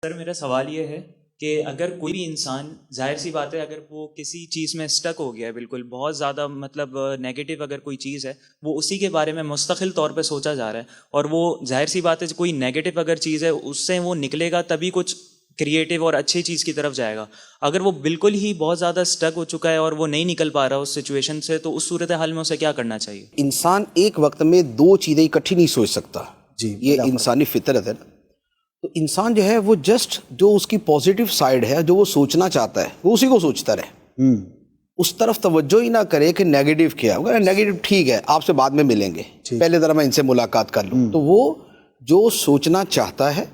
سر میرا سوال یہ ہے کہ اگر کوئی بھی انسان، ظاہر سی بات ہے، اگر وہ کسی چیز میں اسٹک ہو گیا ہے، بالکل بہت زیادہ مطلب نیگیٹو اگر کوئی چیز ہے، وہ اسی کے بارے میں مستقل طور پہ سوچا جا رہا ہے، اور وہ ظاہر سی بات ہے کوئی نیگیٹو اگر چیز ہے اس سے وہ نکلے گا تبھی کچھ کریٹیو اور اچھی چیز کی طرف جائے گا. اگر وہ بالکل ہی بہت زیادہ اسٹک ہو چکا ہے اور وہ نہیں نکل پا رہا اس سچویشن سے، تو اس صورتحال میں اسے کیا کرنا چاہیے؟ انسان ایک وقت میں دو چیزیں اکٹھی نہیں سوچ سکتا. جی، یہ انسانی فطرت ہے نا. تو انسان جو ہے وہ جسٹ جو اس کی پازیٹیو سائیڈ ہے، جو وہ سوچنا چاہتا ہے، وہ اسی کو سوچتا رہے. اس طرف توجہ ہی نہ کرے کہ نیگیٹو کیا ہوگا. نیگیٹو ٹھیک ہے، آپ سے بعد میں ملیں گے، پہلے ذرا میں ان سے ملاقات کر لوں. تو وہ جو سوچنا چاہتا ہے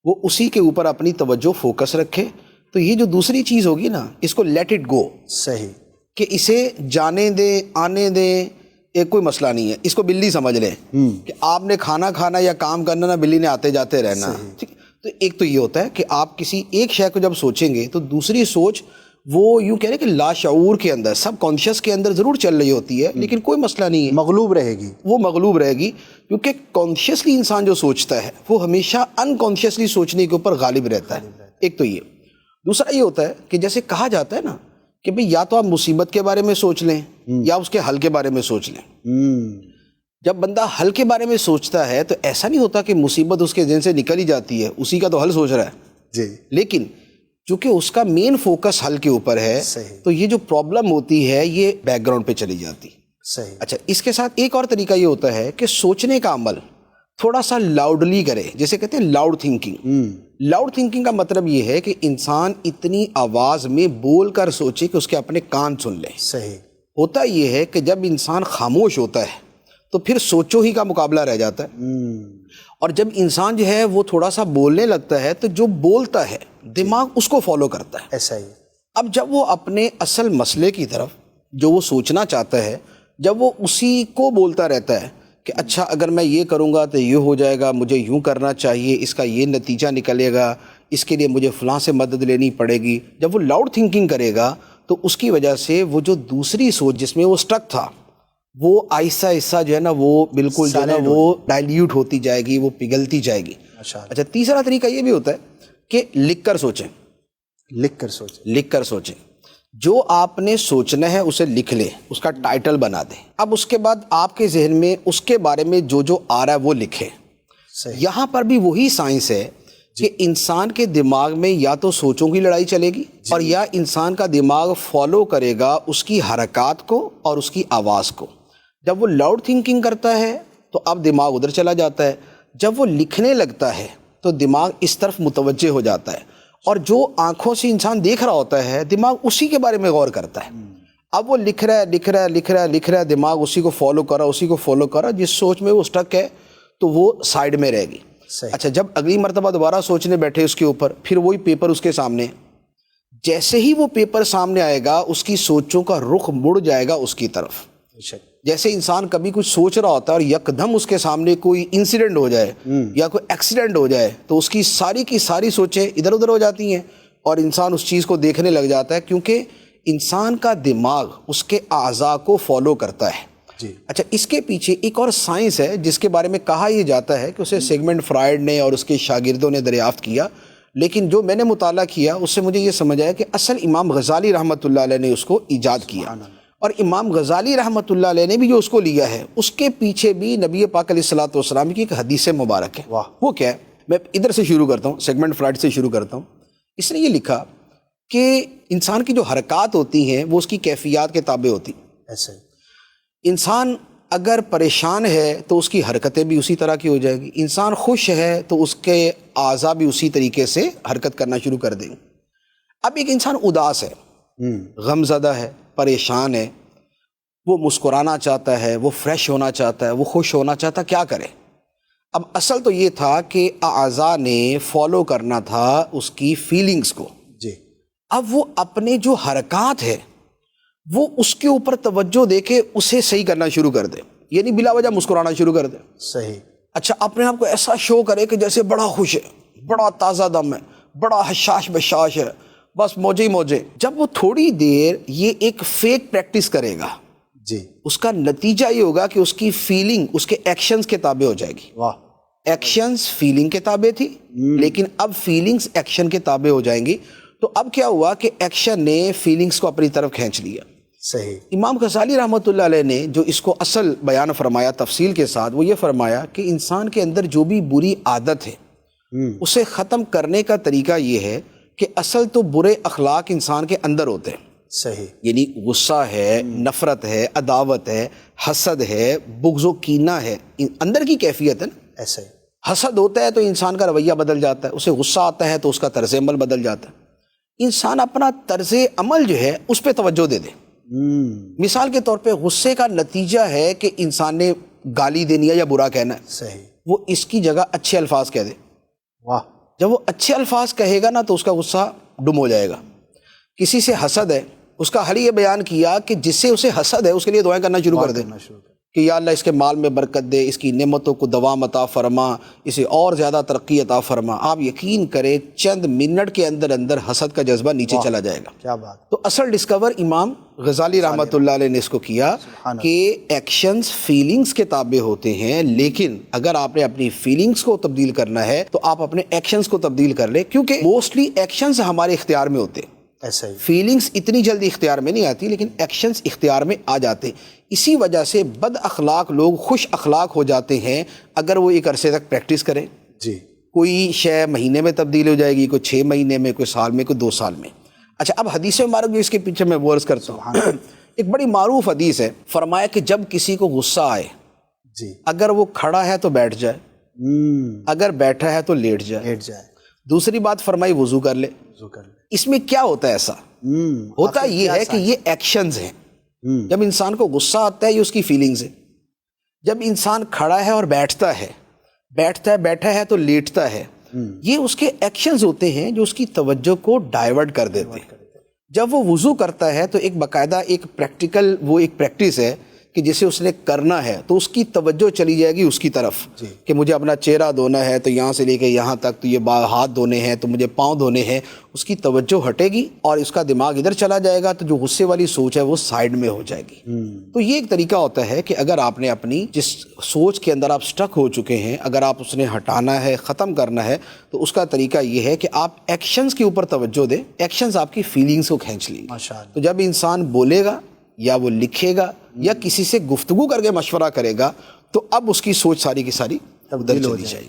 وہ اسی کے اوپر اپنی توجہ فوکس رکھے. تو یہ جو دوسری چیز ہوگی نا، اس کو لیٹ اٹ گو. صحیح. کہ اسے جانے دیں، آنے دیں، ایک کوئی مسئلہ نہیں ہے. اس کو بلی سمجھ لیں کہ آپ نے کھانا کھانا یا کام کرنا نا، بلی نے آتے جاتے رہنا. ٹھیک. تو ایک تو یہ ہوتا ہے کہ آپ کسی ایک شے کو جب سوچیں گے تو دوسری سوچ وہ یوں کہہ رہے کہ لاشعور کے اندر، سب کانشیس کے اندر ضرور چل رہی ہوتی ہے، لیکن کوئی مسئلہ نہیں ہے، مغلوب رہے گی. وہ مغلوب رہے گی. کیونکہ کانشیسلی انسان جو سوچتا ہے وہ ہمیشہ انکانشیسلی سوچنے کے اوپر غالب رہتا ہے. ایک تو یہ. دوسرا یہ ہوتا ہے کہ جیسے کہا جاتا ہے نا کہ بھئی یا تو آپ مصیبت کے بارے میں سوچ لیں یا اس کے حل کے بارے میں سوچ لیں. جب بندہ حل کے بارے میں سوچتا ہے تو ایسا نہیں ہوتا کہ مصیبت اس کے ذہن سے نکل ہی جاتی ہے، اسی کا تو حل سوچ رہا ہے. جی. لیکن چونکہ اس کا مین فوکس حل کے اوپر ہے، تو یہ جو پرابلم ہوتی ہے یہ بیک گراؤنڈ پہ چلی جاتی. صحیح. اچھا، اس کے ساتھ ایک اور طریقہ یہ ہوتا ہے کہ سوچنے کا عمل تھوڑا سا لاؤڈلی کرے، جیسے کہتے ہیں لاؤڈ تھنکنگ. لاؤڈ تھنکنگ کا مطلب یہ ہے کہ انسان اتنی آواز میں بول کر سوچے کہ اس کے اپنے کان سن لیں. صحیح. ہوتا یہ ہے کہ جب انسان خاموش ہوتا ہے تو پھر سوچو ہی کا مقابلہ رہ جاتا ہے. اور جب انسان جو ہے وہ تھوڑا سا بولنے لگتا ہے تو جو بولتا ہے دماغ اس کو فالو کرتا ہے. ایسا ہی. اب جب وہ اپنے اصل مسئلے کی طرف جو وہ سوچنا چاہتا ہے، جب وہ اسی کو بولتا رہتا ہے کہ اچھا اگر میں یہ کروں گا تو یہ ہو جائے گا، مجھے یوں کرنا چاہیے، اس کا یہ نتیجہ نکلے گا، اس کے لیے مجھے فلاں سے مدد لینی پڑے گی. جب وہ لاؤڈ تھنکنگ کرے گا تو اس کی وجہ سے وہ جو دوسری سوچ جس میں وہ سٹک تھا وہ آہستہ آہستہ جو ہے نا وہ بالکل جو ہے نا وہ ڈائلیوٹ ہوتی جائے گی، وہ پگھلتی جائے گی. اچھا، تیسرا طریقہ یہ بھی ہوتا ہے کہ لکھ کر سوچیں. لکھ کر سوچیں. لکھ کر سوچیں. جو آپ نے سوچنا ہے اسے لکھ لیں، اس کا ٹائٹل بنا دیں. اب اس کے بعد آپ کے ذہن میں اس کے بارے میں جو جو آ رہا ہے وہ لکھیں. یہاں پر بھی وہی سائنس ہے کہ انسان کے دماغ میں یا تو سوچوں کی لڑائی چلے گی اور یا انسان کا دماغ فالو کرے گا اس کی حرکات کو اور اس کی آواز کو. جب وہ لاؤڈ تھنکنگ کرتا ہے تو اب دماغ ادھر چلا جاتا ہے، جب وہ لکھنے لگتا ہے تو دماغ اس طرف متوجہ ہو جاتا ہے، اور جو آنکھوں سے انسان دیکھ رہا ہوتا ہے دماغ اسی کے بارے میں غور کرتا ہے. اب وہ لکھ رہا ہے، دماغ اسی کو فالو کر رہا، جس سوچ میں وہ سٹک ہے تو وہ سائیڈ میں رہے گی. اچھا، جب اگلی مرتبہ دوبارہ سوچنے بیٹھے اس کے اوپر، پھر وہی پیپر اس کے سامنے، جیسے ہی وہ پیپر سامنے آئے گا اس کی سوچوں کا رخ مڑ جائے گا اس کی طرف. جیسے انسان کبھی کچھ سوچ رہا ہوتا ہے اور یکدم اس کے سامنے کوئی انسیڈنٹ ہو جائے یا کوئی ایکسیڈنٹ ہو جائے تو اس کی ساری سوچیں ادھر ادھر ہو جاتی ہیں اور انسان اس چیز کو دیکھنے لگ جاتا ہے، کیونکہ انسان کا دماغ اس کے اعضاء کو فالو کرتا ہے. اچھا، اس کے پیچھے ایک اور سائنس ہے جس کے بارے میں کہا یہ جاتا ہے کہ اسے سیگمنٹ فرائڈ نے اور اس کے شاگردوں نے دریافت کیا، لیکن جو میں نے مطالعہ کیا اس سے مجھے یہ سمجھ آیا کہ اصل امام غزالی رحمۃ اللہ علیہ نے اس کو ایجاد کیا. اور امام غزالی رحمۃ اللہ علیہ نے بھی جو اس کو لیا ہے اس کے پیچھے بھی نبی پاک علیہ الصلوۃ والسلام کی ایک حدیث مبارک ہے. وہ کیا ہے؟ میں ادھر سے شروع کرتا ہوں، سیگمنٹ فرائڈ سے شروع کرتا ہوں. اس نے یہ لکھا کہ انسان کی جو حرکات ہوتی ہیں وہ اس کی کیفیات کے تابع ہوتی. ایسے انسان اگر پریشان ہے تو اس کی حرکتیں بھی اسی طرح کی ہو جائے گی، انسان خوش ہے تو اس کے اعضاء بھی اسی طریقے سے حرکت کرنا شروع کر دیں گے. اب ایک انسان اداس ہے، غم زدہ ہے، پریشان ہے، وہ مسکرانا چاہتا ہے، وہ فریش ہونا چاہتا ہے، وہ خوش ہونا چاہتا ہے، کیا کرے؟ اب اصل تو یہ تھا کہ اعضاء نے فالو کرنا تھا اس کی فیلنگز کو. اب وہ اپنے جو حرکات ہے وہ اس کے اوپر توجہ دے کے اسے صحیح کرنا شروع کر دے، یعنی بلا وجہ مسکرانا شروع کر دے. صحیح. اچھا، اپنے آپ کو ایسا شو کرے کہ جیسے بڑا خوش ہے، بڑا تازہ دم ہے، بڑا حشاش بشاش ہے، بس موجے ہی موجے. جب وہ تھوڑی دیر یہ ایک فیک پریکٹس کرے گا اس کا نتیجہ یہ ہوگا کہ اس کی فیلنگ اس کے ایکشنز کے تابع ہو جائے گی. ایکشنز فیلنگ کے تابع تھی، لیکن اب فیلنگز ایکشن کے تابع ہو جائیں گی. تو اب کیا ہوا کہ ایکشن نے فیلنگز کو اپنی طرف کھینچ لیا. صحیح. امام غزالی رحمۃ اللہ علیہ نے جو اس کو اصل بیان فرمایا تفصیل کے ساتھ، وہ یہ فرمایا کہ انسان کے اندر جو بھی بری عادت ہے اسے ختم کرنے کا طریقہ یہ ہے کہ اصل تو برے اخلاق انسان کے اندر ہوتے ہیں. صحیح. یعنی غصہ ہے، نفرت ہے، عداوت ہے، حسد ہے، بغض و کینہ ہے، اندر کی کیفیت ہے نا. ایسا ہی. حسد ہوتا ہے تو انسان کا رویہ بدل جاتا ہے، اسے غصہ آتا ہے تو اس کا طرز عمل بدل جاتا ہے. انسان اپنا طرز عمل جو ہے اس پہ توجہ دے دے. مثال کے طور پہ غصے کا نتیجہ ہے کہ انسان نے گالی دینی ہے یا برا کہنا ہے، صحیح. وہ اس کی جگہ اچھے الفاظ کہہ دے. واہ. جب وہ اچھے الفاظ کہے گا نا تو اس کا غصہ ڈم ہو جائے گا. کسی سے حسد ہے، اس کا حل یہ بیان کیا کہ جس سے اسے حسد ہے اس کے لیے دعائیں کرنا شروع کر دے کہ یا اللہ اس کے مال میں برکت دے، اس کی نعمتوں کو دوام عطا فرما، اسے اور زیادہ ترقی عطا فرما. آپ یقین کریں چند منٹ کے اندر اندر حسد کا جذبہ نیچے چلا جائے گا. کیا بات. تو اصل ڈسکور امام غزالی رحمۃ اللہ علیہ نے اس کو کیا کہ ایکشنز فیلنگز کے تابع ہوتے ہیں، لیکن اگر آپ نے اپنی فیلنگز کو تبدیل کرنا ہے تو آپ اپنے ایکشنز کو تبدیل کر لیں، کیونکہ موسٹلی ایکشنز ہمارے اختیار میں ہوتے ہیں. ایسا ہی. فیلنگز اتنی جلدی اختیار میں نہیں آتی، لیکن ایکشنز اختیار میں آ جاتے ہیں. اسی وجہ سے بد اخلاق لوگ خوش اخلاق ہو جاتے ہیں اگر وہ ایک عرصے تک پریکٹس کریں. جی. کوئی شے مہینے میں تبدیل ہو جائے گی، کوئی 6 مہینے میں، کوئی سال میں، کوئی 2 سال میں. اچھا، اب حدیث مبارک جو اس کے پیچھے میں عرض کرتا ہوں، ایک بڑی معروف حدیث ہے. فرمایا کہ جب کسی کو غصہ آئے، جی، اگر وہ کھڑا ہے تو بیٹھ جائے، اگر بیٹھا ہے تو لیٹ جائے. لیٹ جائے. دوسری بات فرمائی وضو کر لے. وضو کر لے. اس میں کیا ہوتا ہے؟ ایسا ہوتا یہ ہے کہ یہ ایکشنز ہیں. جب انسان کو غصہ آتا ہے یہ اس کی فیلنگز ہے. جب انسان کھڑا ہے اور بیٹھتا ہے، بیٹھا ہے تو لیٹتا ہے، یہ اس کے ایکشنز ہوتے ہیں جو اس کی توجہ کو ڈائیورٹ کر دیتے ہیں. جب وہ وضو کرتا ہے تو ایک باقاعدہ ایک پریکٹیکل وہ ایک پریکٹس ہے کہ جسے اس نے کرنا ہے تو اس کی توجہ چلی جائے گی اس کی طرف کہ مجھے اپنا چہرہ دھونا ہے تو یہاں سے لے کے یہاں تک، تو یہ ہاتھ دھونے ہیں تو مجھے پاؤں دھونے ہیں. اس کی توجہ ہٹے گی اور اس کا دماغ ادھر چلا جائے گا، تو جو غصے والی سوچ ہے وہ سائیڈ میں ہو جائے گی. تو یہ ایک طریقہ ہوتا ہے کہ اگر آپ نے اپنی جس سوچ کے اندر آپ سٹک ہو چکے ہیں، اگر آپ اس نے ہٹانا ہے، ختم کرنا ہے، تو اس کا طریقہ یہ ہے کہ آپ ایکشنز کے اوپر توجہ دیں. ایکشنز آپ کی فیلنگز کو کھینچ لیں گے. تو جب انسان بولے گا یا وہ لکھے گا یا کسی سے گفتگو کر کے مشورہ کرے گا تو اب اس کی سوچ ساری کی ساری تبدیل ہو جائے گی.